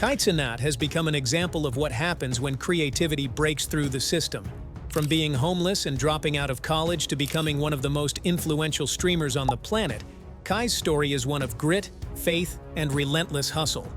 Cenat has become an example of what happens when creativity breaks through the system. From being homeless and dropping out of college to becoming one of the most influential streamers on the planet, Kai's story is one of grit, faith, and relentless hustle.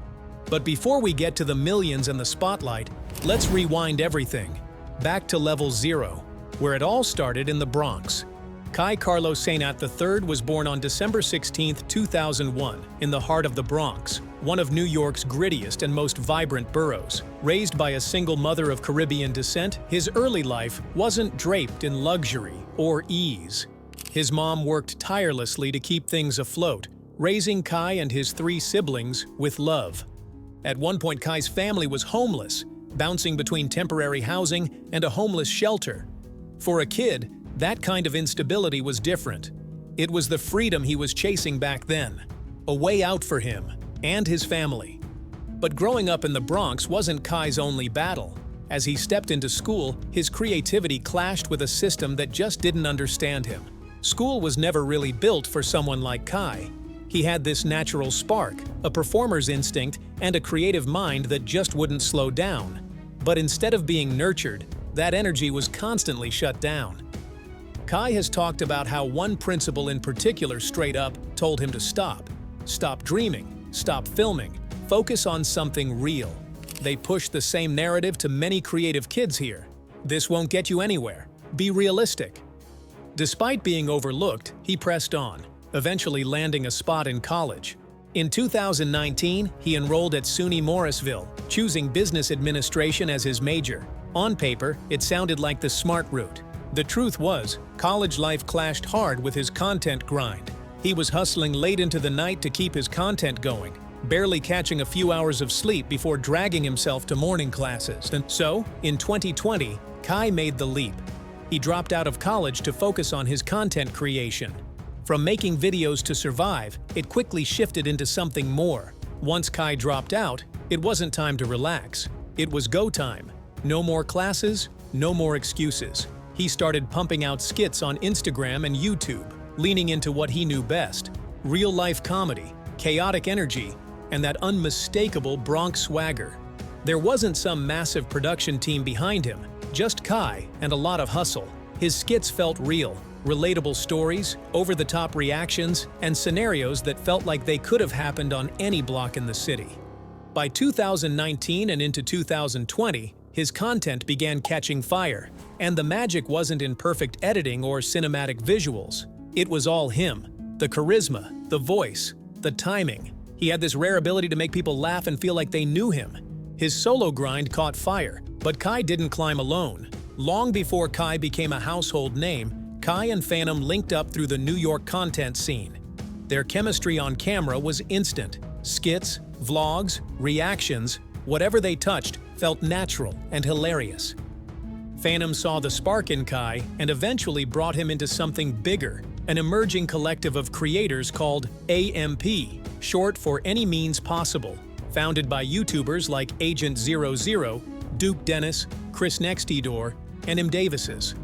But before we get to the millions and the spotlight, let's rewind everything. Back to level 0, where it all started in the Bronx. Kai Carlos Cenat III was born on December 16, 2001, in the heart of the Bronx, one of New York's grittiest and most vibrant boroughs. Raised by a single mother of Caribbean descent, his early life wasn't draped in luxury or ease. His mom worked tirelessly to keep things afloat, raising Kai and his 3 siblings with love. At one point, Kai's family was homeless, bouncing between temporary housing and a homeless shelter. For a kid, that kind of instability was different. It was the freedom he was chasing back then, a way out for him and his family. But growing up in the Bronx wasn't Kai's only battle. As he stepped into school, his creativity clashed with a system that just didn't understand him. School was never really built for someone like Kai. He had this natural spark, a performer's instinct, and a creative mind that just wouldn't slow down. But instead of being nurtured, that energy was constantly shut down. Kai has talked about how one principle in particular straight up told him to stop. Stop dreaming, stop filming, focus on something real. They push the same narrative to many creative kids here. This won't get you anywhere. Be realistic. Despite being overlooked, he pressed on, eventually landing a spot in college. In 2019, he enrolled at SUNY Morrisville, choosing business administration as his major. On paper, it sounded like the smart route. The truth was, college life clashed hard with his content grind. He was hustling late into the night to keep his content going, barely catching a few hours of sleep before dragging himself to morning classes. And so, in 2020, Kai made the leap. He dropped out of college to focus on his content creation. From making videos to survive, it quickly shifted into something more. Once Kai dropped out, it wasn't time to relax. It was go time. No more classes, no more excuses. He started pumping out skits on Instagram and YouTube, leaning into what he knew best: real-life comedy, chaotic energy, and that unmistakable Bronx swagger. There wasn't some massive production team behind him, just Kai and a lot of hustle. His skits felt real, relatable stories, over-the-top reactions, and scenarios that felt like they could have happened on any block in the city. By 2019 and into 2020, his content began catching fire, and the magic wasn't in perfect editing or cinematic visuals. It was all him. The charisma, the voice, the timing. He had this rare ability to make people laugh and feel like they knew him. His solo grind caught fire, but Kai didn't climb alone. Long before Kai became a household name, Kai and Phantom linked up through the New York content scene. Their chemistry on camera was instant. Skits, vlogs, reactions, whatever they touched felt natural and hilarious. Phantom saw the spark in Kai and eventually brought him into something bigger, an emerging collective of creators called AMP, short for Any Means Possible, founded by YouTubers like Agent 00, Duke Dennis, Chris Nextdoor, and M. Davises.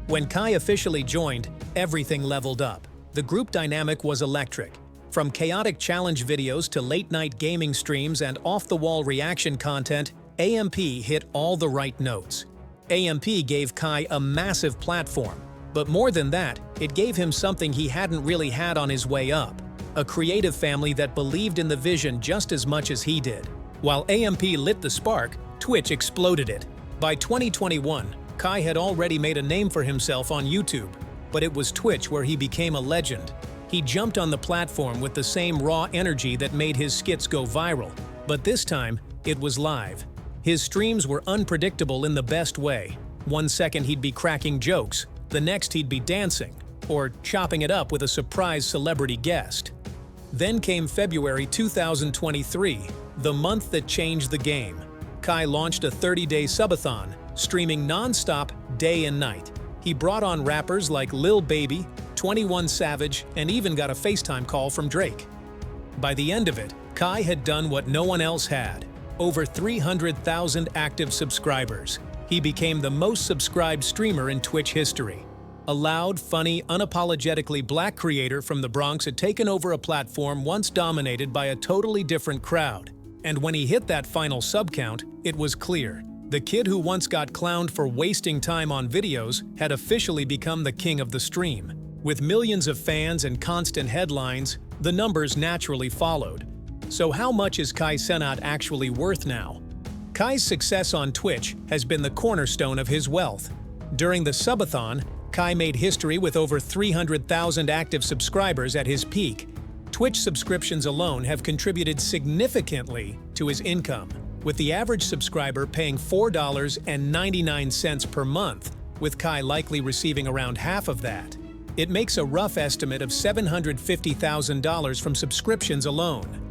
When Kai officially joined, everything leveled up. The group dynamic was electric. From chaotic challenge videos to late-night gaming streams and off-the-wall reaction content, AMP hit all the right notes. AMP gave Kai a massive platform, but more than that, it gave him something he hadn't really had on his way up: a creative family that believed in the vision just as much as he did. While AMP lit the spark, Twitch exploded it. By 2021, Kai had already made a name for himself on YouTube, but it was Twitch where he became a legend. He jumped on the platform with the same raw energy that made his skits go viral, but this time, it was live. His streams were unpredictable in the best way. One second he'd be cracking jokes, the next he'd be dancing, or chopping it up with a surprise celebrity guest. Then came February 2023, the month that changed the game. Kai launched a 30-day subathon, streaming non-stop day and night. He brought on rappers like Lil Baby, 21 Savage, and even got a FaceTime call from Drake. By the end of it, Kai had done what no one else had: over 300,000 active subscribers. He became the most subscribed streamer in Twitch history. A loud, funny, unapologetically black creator from the Bronx had taken over a platform once dominated by a totally different crowd. And when he hit that final sub count, it was clear. The kid who once got clowned for wasting time on videos had officially become the king of the stream. With millions of fans and constant headlines, the numbers naturally followed. So how much is Cenat actually worth now? Kai's success on Twitch has been the cornerstone of his wealth. During the subathon, Kai made history with over 300,000 active subscribers at his peak. Twitch subscriptions alone have contributed significantly to his income, with the average subscriber paying $4.99 per month, with Kai likely receiving around half of that. It makes a rough estimate of $750,000 from subscriptions alone.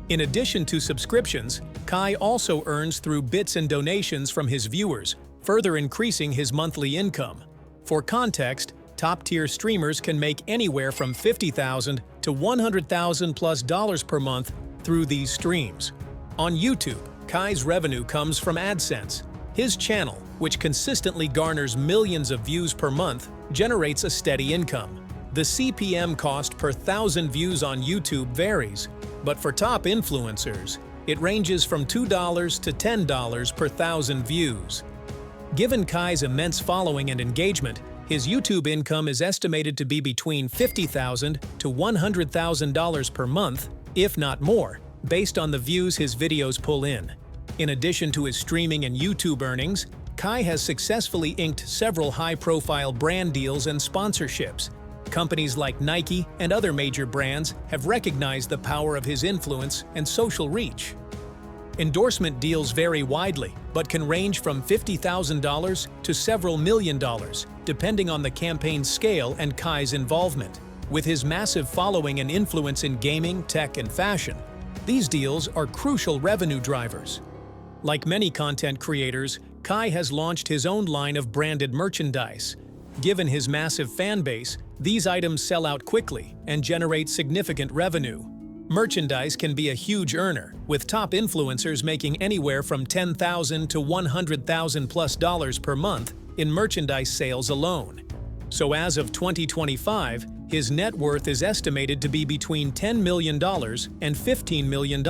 In addition to subscriptions, Kai also earns through bits and donations from his viewers, further increasing his monthly income. For context, top-tier streamers can make anywhere from $50,000 to $100,000+ per month through these streams. On YouTube, Kai's revenue comes from AdSense. His channel, which consistently garners millions of views per month, generates a steady income. The CPM cost per 1,000 views on YouTube varies, but for top influencers, it ranges from $2 to $10 per 1,000 views. Given Kai's immense following and engagement, his YouTube income is estimated to be between $50,000 to $100,000 per month, if not more, based on the views his videos pull in. In addition to his streaming and YouTube earnings, Kai has successfully inked several high-profile brand deals and sponsorships. Companies like Nike and other major brands have recognized the power of his influence and social reach. Endorsement deals vary widely, but can range from $50,000 to several million dollars, depending on the campaign's scale and Kai's involvement. With his massive following and influence in gaming, tech, and fashion, these deals are crucial revenue drivers. Like many content creators, Kai has launched his own line of branded merchandise. Given his massive fan base, these items sell out quickly and generate significant revenue. Merchandise can be a huge earner, with top influencers making anywhere from $10,000 to $100,000+ per month in merchandise sales alone. So as of 2025, his net worth is estimated to be between $10 million and $15 million,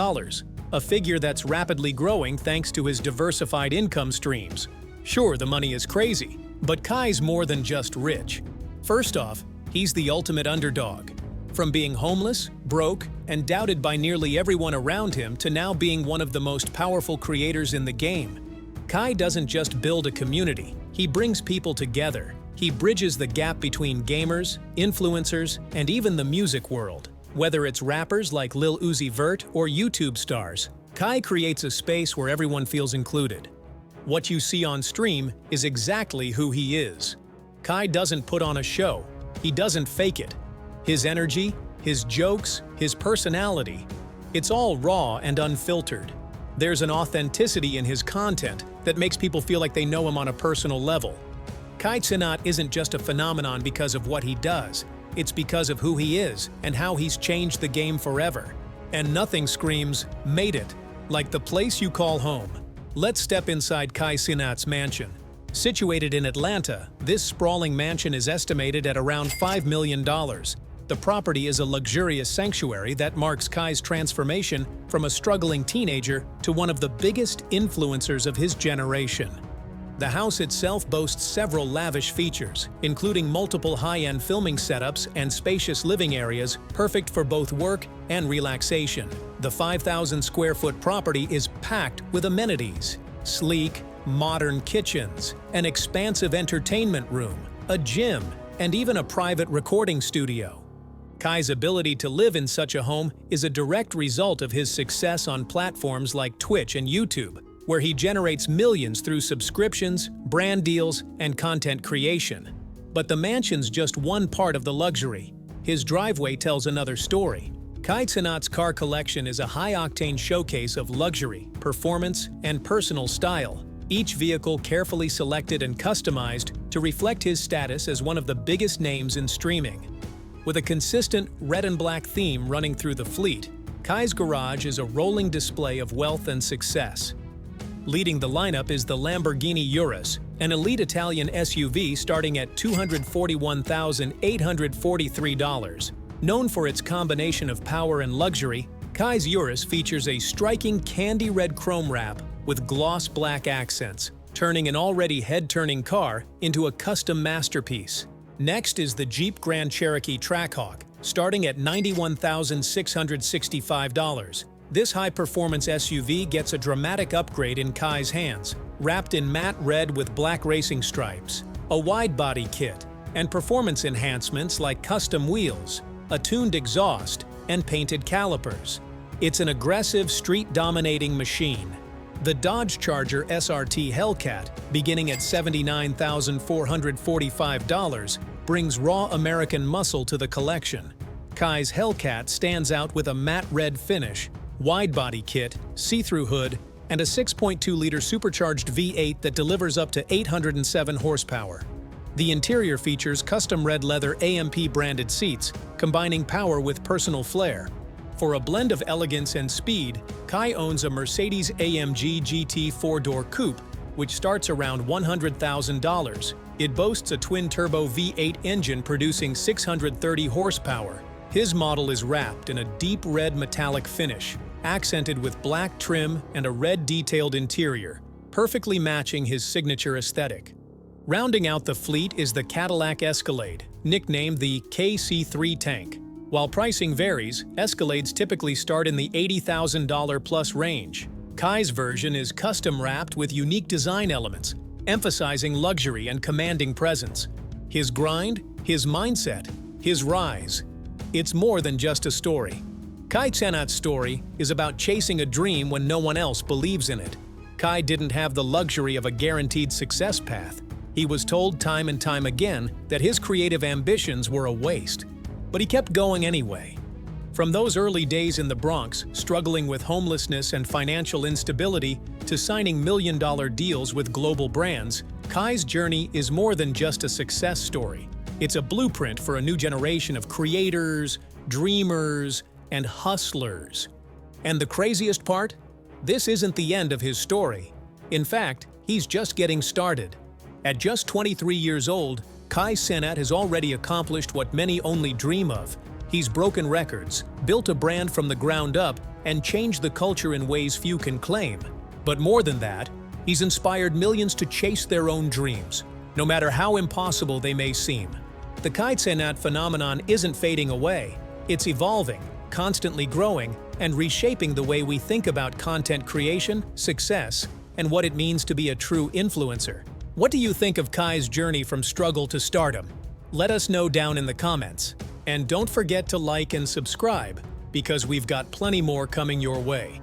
a figure that's rapidly growing thanks to his diversified income streams. Sure, the money is crazy, but Kai's more than just rich. First off, he's the ultimate underdog. From being homeless, broke, and doubted by nearly everyone around him to now being one of the most powerful creators in the game, Kai doesn't just build a community, he brings people together. He bridges the gap between gamers, influencers, and even the music world. Whether it's rappers like Lil Uzi Vert or YouTube stars, Kai creates a space where everyone feels included. What you see on stream is exactly who he is. Kai doesn't put on a show, he doesn't fake it. His energy, his jokes, his personality, it's all raw and unfiltered. There's an authenticity in his content that makes people feel like they know him on a personal level. Cenat isn't just a phenomenon because of what he does, it's because of who he is and how he's changed the game forever. And nothing screams, "Made it," like the place you call home. Let's step inside Cenat's mansion. Situated in Atlanta, this sprawling mansion is estimated at around $5 million. The property is a luxurious sanctuary that marks Kai's transformation from a struggling teenager to one of the biggest influencers of his generation. The house itself boasts several lavish features, including multiple high-end filming setups and spacious living areas perfect for both work and relaxation. The 5,000-square-foot property is packed with amenities: sleek, modern kitchens, an expansive entertainment room, a gym, and even a private recording studio. Kai's ability to live in such a home is a direct result of his success on platforms like Twitch and YouTube, where he generates millions through subscriptions, brand deals, and content creation. But the mansion's just one part of the luxury. His driveway tells another story. Cenat's car collection is a high-octane showcase of luxury, performance, and personal style, each vehicle carefully selected and customized to reflect his status as one of the biggest names in streaming. With a consistent red and black theme running through the fleet, Kai's garage is a rolling display of wealth and success. Leading the lineup is the Lamborghini Urus, an elite Italian SUV starting at $241,843. Known for its combination of power and luxury, Kai's Urus features a striking candy red chrome wrap with gloss black accents, turning an already head-turning car into a custom masterpiece. Next is the Jeep Grand Cherokee Trackhawk, starting at $91,665. This high-performance SUV gets a dramatic upgrade in Kai's hands, wrapped in matte red with black racing stripes, a wide-body kit, and performance enhancements like custom wheels, a tuned exhaust, and painted calipers. It's an aggressive, street-dominating machine. The Dodge Charger SRT Hellcat, beginning at $79,445, brings raw American muscle to the collection. Kai's Hellcat stands out with a matte red finish, wide-body kit, see-through hood, and a 6.2-liter supercharged V8 that delivers up to 807 horsepower. The interior features custom red leather AMP-branded seats, combining power with personal flair. For a blend of elegance and speed, Kai owns a Mercedes-AMG GT 4-door coupe, which starts around $100,000. It boasts a twin-turbo V8 engine producing 630 horsepower. His model is wrapped in a deep red metallic finish, accented with black trim and a red detailed interior, perfectly matching his signature aesthetic. Rounding out the fleet is the Cadillac Escalade, nicknamed the KC3 Tank. While pricing varies, Escalades typically start in the $80,000 plus range. Kai's version is custom wrapped with unique design elements, emphasizing luxury and commanding presence. His grind, his mindset, his rise. It's more than just a story. Kai Cenat's story is about chasing a dream when no one else believes in it. Kai didn't have the luxury of a guaranteed success path. He was told time and time again that his creative ambitions were a waste. But he kept going anyway. From those early days in the Bronx, struggling with homelessness and financial instability, to signing million-dollar deals with global brands, Kai's journey is more than just a success story. It's a blueprint for a new generation of creators, dreamers, and hustlers. And the craziest part? This isn't the end of his story. In fact, he's just getting started. At just 23 years old, Kai Cenat has already accomplished what many only dream of. He's broken records, built a brand from the ground up, and changed the culture in ways few can claim. But more than that, he's inspired millions to chase their own dreams, no matter how impossible they may seem. The Kai Cenat phenomenon isn't fading away. It's evolving, constantly growing, and reshaping the way we think about content creation, success, and what it means to be a true influencer. What do you think of Kai's journey from struggle to stardom? Let us know down in the comments. And don't forget to like and subscribe, because we've got plenty more coming your way.